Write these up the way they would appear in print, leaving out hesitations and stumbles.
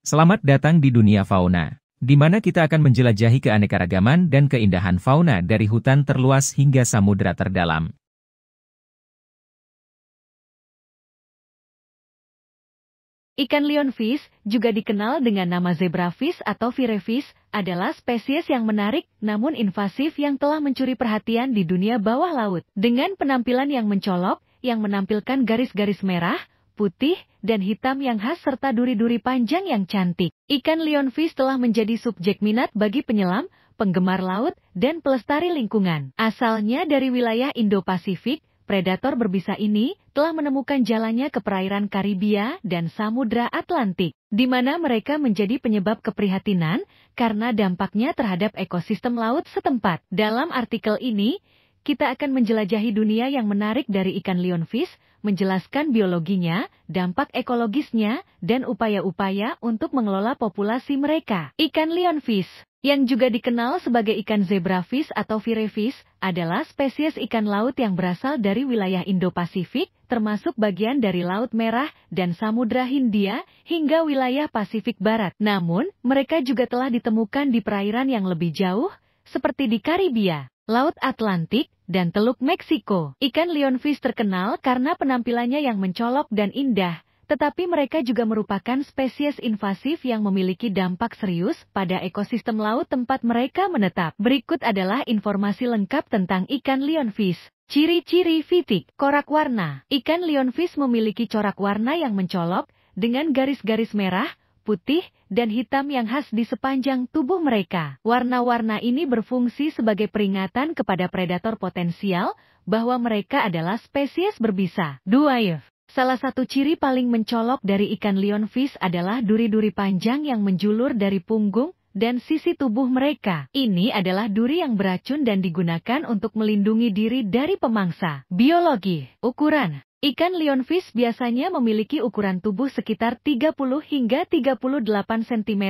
Selamat datang di dunia fauna, di mana kita akan menjelajahi keanekaragaman dan keindahan fauna dari hutan terluas hingga samudera terdalam. Ikan lionfish, juga dikenal dengan nama zebrafish atau firefish, adalah spesies yang menarik namun invasif yang telah mencuri perhatian di dunia bawah laut. Dengan penampilan yang mencolok, yang menampilkan garis-garis merah, putih, dan hitam yang khas serta duri-duri panjang yang cantik. Ikan lionfish telah menjadi subjek minat bagi penyelam, penggemar laut, dan pelestari lingkungan. Asalnya dari wilayah Indo-Pasifik, predator berbisa ini telah menemukan jalannya ke perairan Karibia dan Samudra Atlantik, di mana mereka menjadi penyebab keprihatinan karena dampaknya terhadap ekosistem laut setempat. Dalam artikel ini, kita akan menjelajahi dunia yang menarik dari ikan lionfish, menjelaskan biologinya, dampak ekologisnya, dan upaya-upaya untuk mengelola populasi mereka. Ikan lionfish, yang juga dikenal sebagai ikan zebrafish atau firefish, adalah spesies ikan laut yang berasal dari wilayah Indo-Pasifik, termasuk bagian dari Laut Merah dan Samudra Hindia, hingga wilayah Pasifik Barat. Namun, mereka juga telah ditemukan di perairan yang lebih jauh, seperti di Karibia, Laut Atlantik, dan Teluk Meksiko. Ikan lionfish terkenal karena penampilannya yang mencolok dan indah, tetapi mereka juga merupakan spesies invasif yang memiliki dampak serius pada ekosistem laut tempat mereka menetap. Berikut adalah informasi lengkap tentang ikan lionfish. Ciri-ciri fisik, corak warna. Ikan lionfish memiliki corak warna yang mencolok, dengan garis-garis merah, putih, dan hitam yang khas di sepanjang tubuh mereka. Warna-warna ini berfungsi sebagai peringatan kepada predator potensial bahwa mereka adalah spesies berbisa. 2. Salah satu ciri paling mencolok dari ikan lionfish adalah duri-duri panjang yang menjulur dari punggung dan sisi tubuh mereka. Ini adalah duri yang beracun dan digunakan untuk melindungi diri dari pemangsa. Biologi, ukuran. Ikan lionfish biasanya memiliki ukuran tubuh sekitar 30 hingga 38 cm,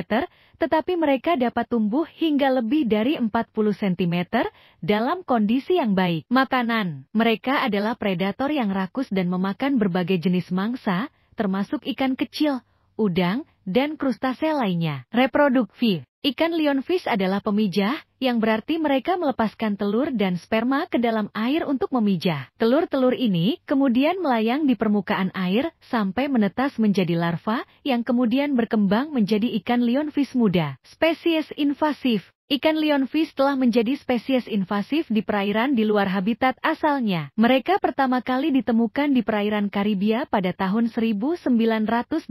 tetapi mereka dapat tumbuh hingga lebih dari 40 cm dalam kondisi yang baik. Makanan. Mereka adalah predator yang rakus dan memakan berbagai jenis mangsa, termasuk ikan kecil, udang, dan krustasea lainnya. Reproduksi. Ikan lionfish adalah pemijah, yang berarti mereka melepaskan telur dan sperma ke dalam air untuk memijah. Telur-telur ini kemudian melayang di permukaan air sampai menetas menjadi larva, yang kemudian berkembang menjadi ikan lionfish muda. Spesies invasif. Ikan lionfish telah menjadi spesies invasif di perairan di luar habitat asalnya. Mereka pertama kali ditemukan di perairan Karibia pada tahun 1985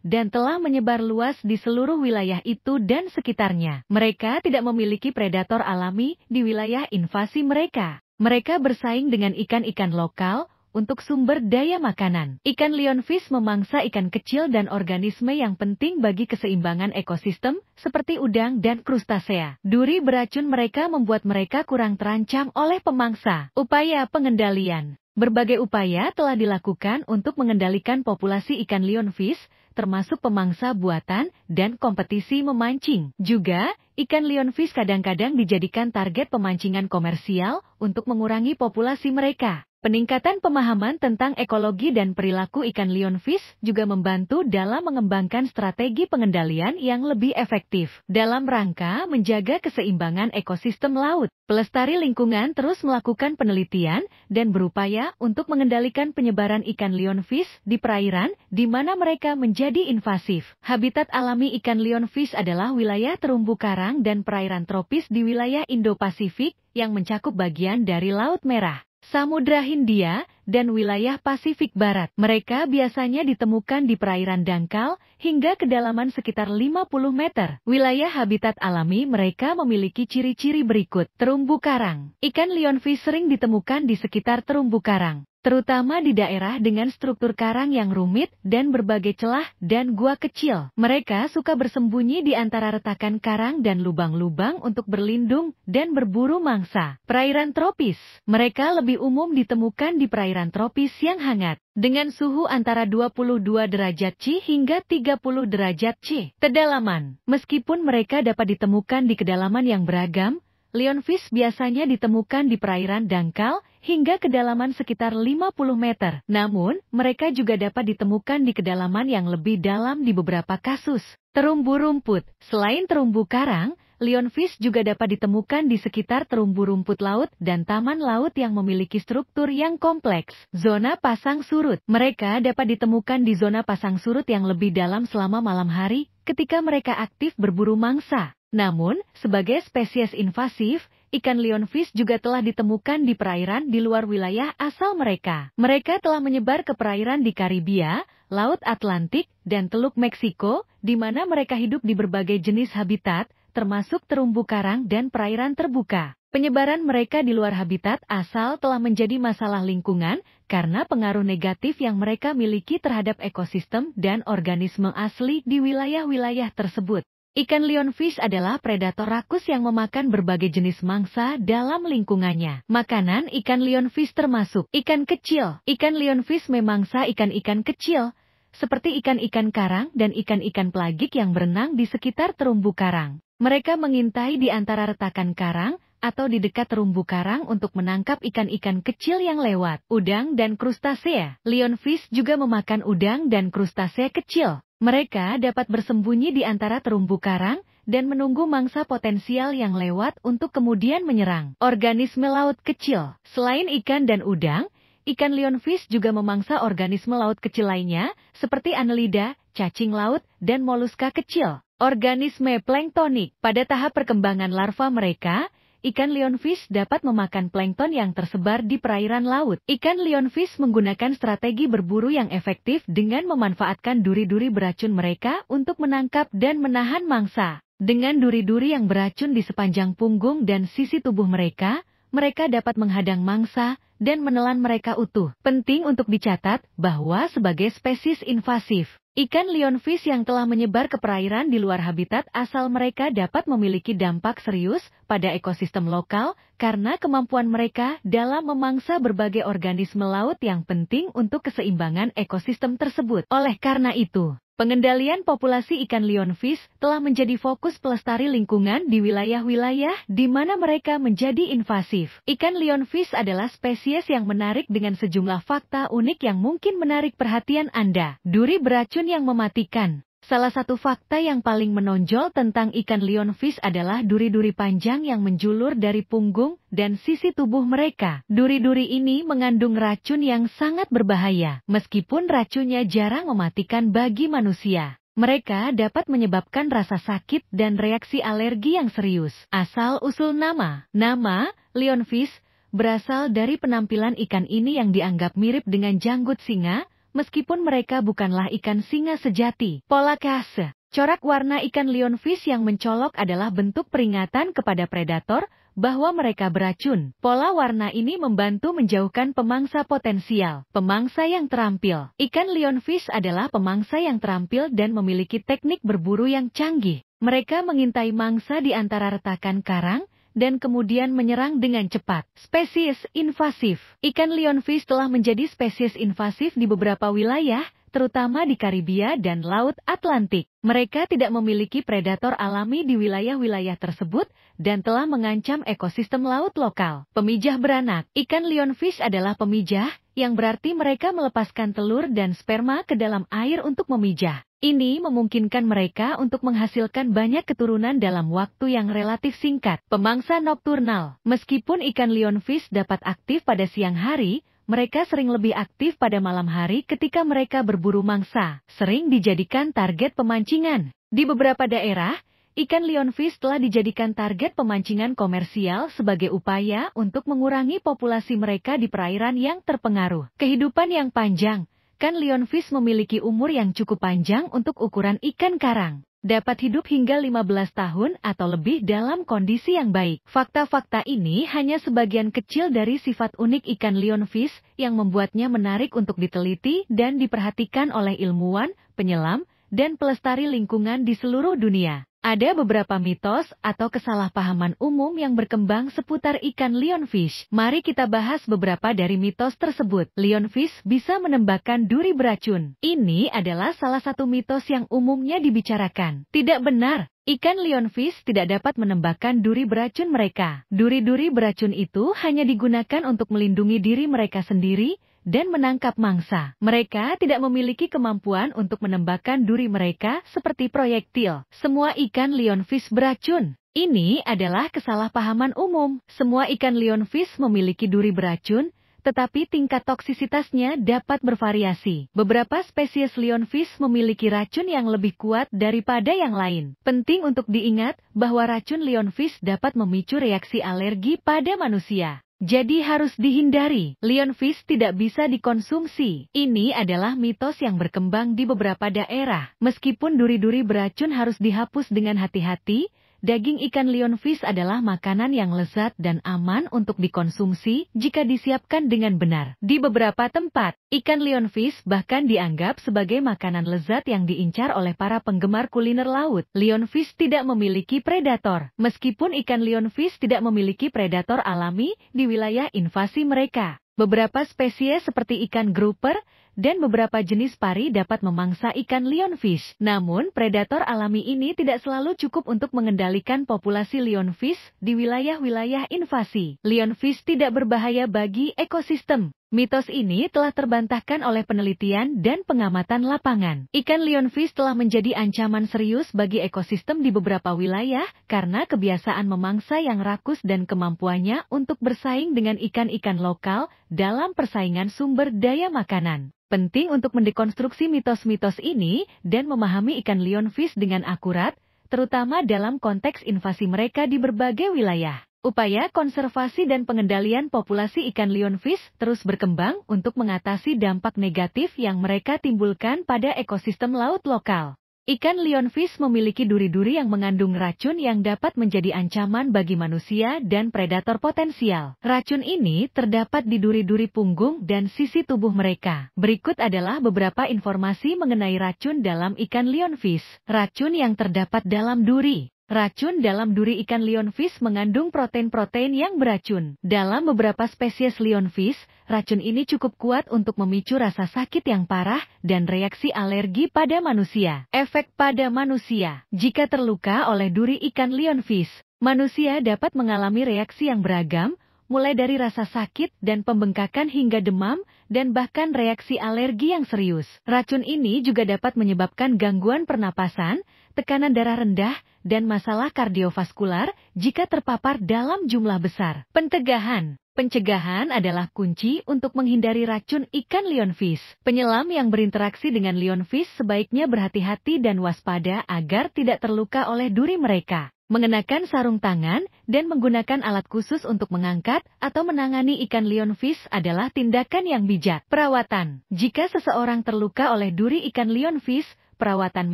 dan telah menyebar luas di seluruh wilayah itu dan sekitarnya. Mereka tidak memiliki predator alami di wilayah invasi mereka. Mereka bersaing dengan ikan-ikan lokal untuk sumber daya makanan. Ikan lionfish memangsa ikan kecil dan organisme yang penting bagi keseimbangan ekosistem, seperti udang dan krustasea. Duri beracun mereka membuat mereka kurang terancam oleh pemangsa. Upaya pengendalian. Berbagai upaya telah dilakukan untuk mengendalikan populasi ikan lionfish, termasuk pemangsa buatan dan kompetisi memancing. Juga, ikan lionfish kadang-kadang dijadikan target pemancingan komersial untuk mengurangi populasi mereka. Peningkatan pemahaman tentang ekologi dan perilaku ikan lionfish juga membantu dalam mengembangkan strategi pengendalian yang lebih efektif. Dalam rangka menjaga keseimbangan ekosistem laut, pelestari lingkungan terus melakukan penelitian dan berupaya untuk mengendalikan penyebaran ikan lionfish di perairan di mana mereka menjadi invasif. Habitat alami ikan lionfish adalah wilayah terumbu karang dan perairan tropis di wilayah Indo-Pasifik yang mencakup bagian dari Laut Merah, Samudra Hindia, dan wilayah Pasifik Barat. Mereka biasanya ditemukan di perairan dangkal hingga kedalaman sekitar 50 meter. Wilayah habitat alami mereka memiliki ciri-ciri berikut. Terumbu karang. Ikan lionfish sering ditemukan di sekitar terumbu karang, terutama di daerah dengan struktur karang yang rumit dan berbagai celah dan gua kecil. Mereka suka bersembunyi di antara retakan karang dan lubang-lubang untuk berlindung dan berburu mangsa. Perairan tropis. Mereka lebih umum ditemukan di perairan tropis yang hangat, dengan suhu antara 22 derajat C hingga 30 derajat C. Kedalaman. Meskipun mereka dapat ditemukan di kedalaman yang beragam, Lionfish biasanya ditemukan di perairan dangkal hingga kedalaman sekitar 50 meter. Namun, mereka juga dapat ditemukan di kedalaman yang lebih dalam di beberapa kasus. Terumbu rumput. Selain terumbu karang, lionfish juga dapat ditemukan di sekitar terumbu rumput laut dan taman laut yang memiliki struktur yang kompleks. Zona pasang surut. Mereka dapat ditemukan di zona pasang surut yang lebih dalam selama malam hari ketika mereka aktif berburu mangsa. Namun, sebagai spesies invasif, ikan lionfish juga telah ditemukan di perairan di luar wilayah asal mereka. Mereka telah menyebar ke perairan di Karibia, Laut Atlantik, dan Teluk Meksiko, di mana mereka hidup di berbagai jenis habitat, termasuk terumbu karang dan perairan terbuka. Penyebaran mereka di luar habitat asal telah menjadi masalah lingkungan karena pengaruh negatif yang mereka miliki terhadap ekosistem dan organisme asli di wilayah-wilayah tersebut. Ikan lionfish adalah predator rakus yang memakan berbagai jenis mangsa dalam lingkungannya. Makanan ikan lionfish termasuk ikan kecil. Ikan lionfish memangsa ikan-ikan kecil, seperti ikan-ikan karang dan ikan-ikan pelagik yang berenang di sekitar terumbu karang. Mereka mengintai di antara retakan karang atau di dekat terumbu karang untuk menangkap ikan-ikan kecil yang lewat. Udang dan krustasea. Lionfish juga memakan udang dan krustasea kecil. Mereka dapat bersembunyi di antara terumbu karang dan menunggu mangsa potensial yang lewat untuk kemudian menyerang. Organisme laut kecil. Selain ikan dan udang, ikan lionfish juga memangsa organisme laut kecil lainnya seperti annelida, cacing laut, dan moluska kecil. Organisme planktonik. Pada tahap perkembangan larva mereka, ikan lionfish dapat memakan plankton yang tersebar di perairan laut. Ikan lionfish menggunakan strategi berburu yang efektif dengan memanfaatkan duri-duri beracun mereka untuk menangkap dan menahan mangsa. Dengan duri-duri yang beracun di sepanjang punggung dan sisi tubuh mereka, mereka dapat menghadang mangsa dan menelan mereka utuh. Penting untuk dicatat bahwa sebagai spesies invasif, ikan lionfish yang telah menyebar ke perairan di luar habitat asal mereka dapat memiliki dampak serius pada ekosistem lokal karena kemampuan mereka dalam memangsa berbagai organisme laut yang penting untuk keseimbangan ekosistem tersebut. Oleh karena itu, pengendalian populasi ikan lionfish telah menjadi fokus pelestari lingkungan di wilayah-wilayah di mana mereka menjadi invasif. Ikan lionfish adalah spesies yang menarik dengan sejumlah fakta unik yang mungkin menarik perhatian Anda. Duri beracun yang mematikan. Salah satu fakta yang paling menonjol tentang ikan lionfish adalah duri-duri panjang yang menjulur dari punggung dan sisi tubuh mereka. Duri-duri ini mengandung racun yang sangat berbahaya. Meskipun racunnya jarang mematikan bagi manusia, mereka dapat menyebabkan rasa sakit dan reaksi alergi yang serius. Asal-usul nama. Nama lionfish berasal dari penampilan ikan ini yang dianggap mirip dengan janggut singa, meskipun mereka bukanlah ikan singa sejati. Pola khas. Corak warna ikan lionfish yang mencolok adalah bentuk peringatan kepada predator bahwa mereka beracun. Pola warna ini membantu menjauhkan pemangsa potensial. Pemangsa yang terampil. Ikan lionfish adalah pemangsa yang terampil dan memiliki teknik berburu yang canggih. Mereka mengintai mangsa di antara retakan karang dan kemudian menyerang dengan cepat. Spesies invasif. Ikan lionfish telah menjadi spesies invasif di beberapa wilayah, terutama di Karibia dan Laut Atlantik. Mereka tidak memiliki predator alami di wilayah-wilayah tersebut dan telah mengancam ekosistem laut lokal. Pemijah beranak. Ikan lionfish adalah pemijah, yang berarti mereka melepaskan telur dan sperma ke dalam air untuk memijah. Ini memungkinkan mereka untuk menghasilkan banyak keturunan dalam waktu yang relatif singkat. Pemangsa nokturnal. Meskipun ikan lionfish dapat aktif pada siang hari, mereka sering lebih aktif pada malam hari ketika mereka berburu mangsa. Sering dijadikan target pemancingan. Di beberapa daerah, ikan lionfish telah dijadikan target pemancingan komersial sebagai upaya untuk mengurangi populasi mereka di perairan yang terpengaruh. Kehidupan yang panjang. Ikan lionfish memiliki umur yang cukup panjang untuk ukuran ikan karang. Dapat hidup hingga 15 tahun atau lebih dalam kondisi yang baik. Fakta-fakta ini hanya sebagian kecil dari sifat unik ikan lionfish yang membuatnya menarik untuk diteliti dan diperhatikan oleh ilmuwan, penyelam, dan pelestari lingkungan di seluruh dunia. Ada beberapa mitos atau kesalahpahaman umum yang berkembang seputar ikan lionfish. Mari kita bahas beberapa dari mitos tersebut. Lionfish bisa menembakkan duri beracun. Ini adalah salah satu mitos yang umumnya dibicarakan. Tidak benar. Ikan lionfish tidak dapat menembakkan duri beracun mereka. Duri-duri beracun itu hanya digunakan untuk melindungi diri mereka sendiri dan menangkap mangsa. Mereka tidak memiliki kemampuan untuk menembakkan duri mereka seperti proyektil. Semua ikan lionfish beracun. Ini adalah kesalahpahaman umum. Semua ikan lionfish memiliki duri beracun, tetapi tingkat toksisitasnya dapat bervariasi. Beberapa spesies lionfish memiliki racun yang lebih kuat daripada yang lain. Penting untuk diingat bahwa racun lionfish dapat memicu reaksi alergi pada manusia. Jadi harus dihindari. Lionfish tidak bisa dikonsumsi. Ini adalah mitos yang berkembang di beberapa daerah. Meskipun duri-duri beracun harus dihapus dengan hati-hati, daging ikan lionfish adalah makanan yang lezat dan aman untuk dikonsumsi jika disiapkan dengan benar. Di beberapa tempat, ikan lionfish bahkan dianggap sebagai makanan lezat yang diincar oleh para penggemar kuliner laut. Lionfish tidak memiliki predator. Meskipun ikan lionfish tidak memiliki predator alami di wilayah invasi mereka, beberapa spesies seperti ikan grouper dan beberapa jenis pari dapat memangsa ikan lionfish. Namun, predator alami ini tidak selalu cukup untuk mengendalikan populasi lionfish di wilayah-wilayah invasi. Lionfish tidak berbahaya bagi ekosistem. Mitos ini telah terbantahkan oleh penelitian dan pengamatan lapangan. Ikan lionfish telah menjadi ancaman serius bagi ekosistem di beberapa wilayah karena kebiasaan memangsa yang rakus dan kemampuannya untuk bersaing dengan ikan-ikan lokal dalam persaingan sumber daya makanan. Penting untuk mendekonstruksi mitos-mitos ini dan memahami ikan lionfish dengan akurat, terutama dalam konteks invasi mereka di berbagai wilayah. Upaya konservasi dan pengendalian populasi ikan lionfish terus berkembang untuk mengatasi dampak negatif yang mereka timbulkan pada ekosistem laut lokal. Ikan lionfish memiliki duri-duri yang mengandung racun yang dapat menjadi ancaman bagi manusia dan predator potensial. Racun ini terdapat di duri-duri punggung dan sisi tubuh mereka. Berikut adalah beberapa informasi mengenai racun dalam ikan lionfish. Racun yang terdapat dalam duri. Racun dalam duri ikan lionfish mengandung protein-protein yang beracun. Dalam beberapa spesies lionfish, racun ini cukup kuat untuk memicu rasa sakit yang parah dan reaksi alergi pada manusia. Efek pada manusia. Jika terluka oleh duri ikan lionfish, manusia dapat mengalami reaksi yang beragam, mulai dari rasa sakit dan pembengkakan hingga demam, dan bahkan reaksi alergi yang serius. Racun ini juga dapat menyebabkan gangguan pernapasan, tekanan darah rendah, dan masalah kardiovaskular jika terpapar dalam jumlah besar. Pencegahan. Pencegahan adalah kunci untuk menghindari racun ikan lionfish. Penyelam yang berinteraksi dengan lionfish sebaiknya berhati-hati dan waspada agar tidak terluka oleh duri mereka. Mengenakan sarung tangan dan menggunakan alat khusus untuk mengangkat atau menangani ikan lionfish adalah tindakan yang bijak. Perawatan. Jika seseorang terluka oleh duri ikan lionfish, perawatan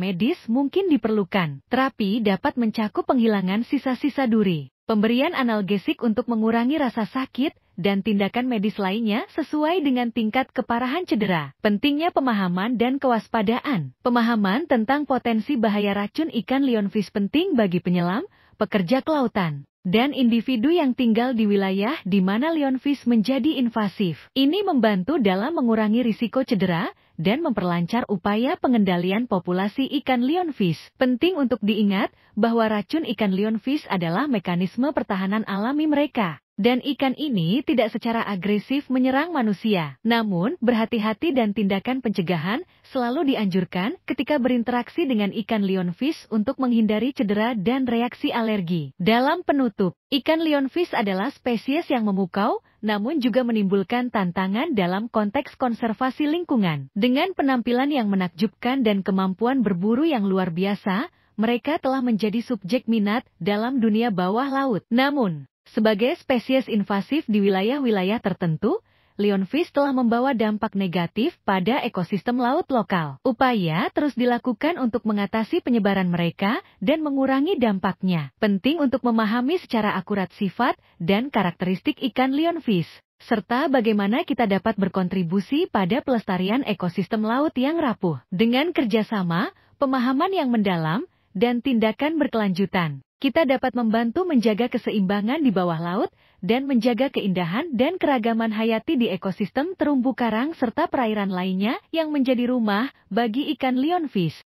medis mungkin diperlukan. Terapi dapat mencakup penghilangan sisa-sisa duri, pemberian analgesik untuk mengurangi rasa sakit, dan tindakan medis lainnya sesuai dengan tingkat keparahan cedera. Pentingnya pemahaman dan kewaspadaan. Pemahaman tentang potensi bahaya racun ikan lionfish penting bagi penyelam, pekerja kelautan, dan individu yang tinggal di wilayah di mana lionfish menjadi invasif. Ini membantu dalam mengurangi risiko cedera dan memperlancar upaya pengendalian populasi ikan lionfish. Penting untuk diingat bahwa racun ikan lionfish adalah mekanisme pertahanan alami mereka. Dan ikan ini tidak secara agresif menyerang manusia. Namun, berhati-hati dan tindakan pencegahan selalu dianjurkan ketika berinteraksi dengan ikan lionfish untuk menghindari cedera dan reaksi alergi. Dalam penutup, ikan lionfish adalah spesies yang memukau, namun juga menimbulkan tantangan dalam konteks konservasi lingkungan. Dengan penampilan yang menakjubkan dan kemampuan berburu yang luar biasa, mereka telah menjadi subjek minat dalam dunia bawah laut. Namun, sebagai spesies invasif di wilayah-wilayah tertentu, lionfish telah membawa dampak negatif pada ekosistem laut lokal. Upaya terus dilakukan untuk mengatasi penyebaran mereka dan mengurangi dampaknya. Penting untuk memahami secara akurat sifat dan karakteristik ikan lionfish, serta bagaimana kita dapat berkontribusi pada pelestarian ekosistem laut yang rapuh. Dengan kerjasama, pemahaman yang mendalam, dan tindakan berkelanjutan, kita dapat membantu menjaga keseimbangan di bawah laut dan menjaga keindahan dan keragaman hayati di ekosistem terumbu karang serta perairan lainnya yang menjadi rumah bagi ikan lionfish.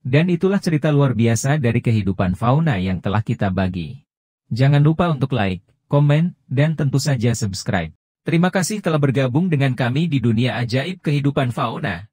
Dan itulah cerita luar biasa dari kehidupan fauna yang telah kita bagi. Jangan lupa untuk like, komen, dan tentu saja subscribe. Terima kasih telah bergabung dengan kami di dunia ajaib kehidupan fauna.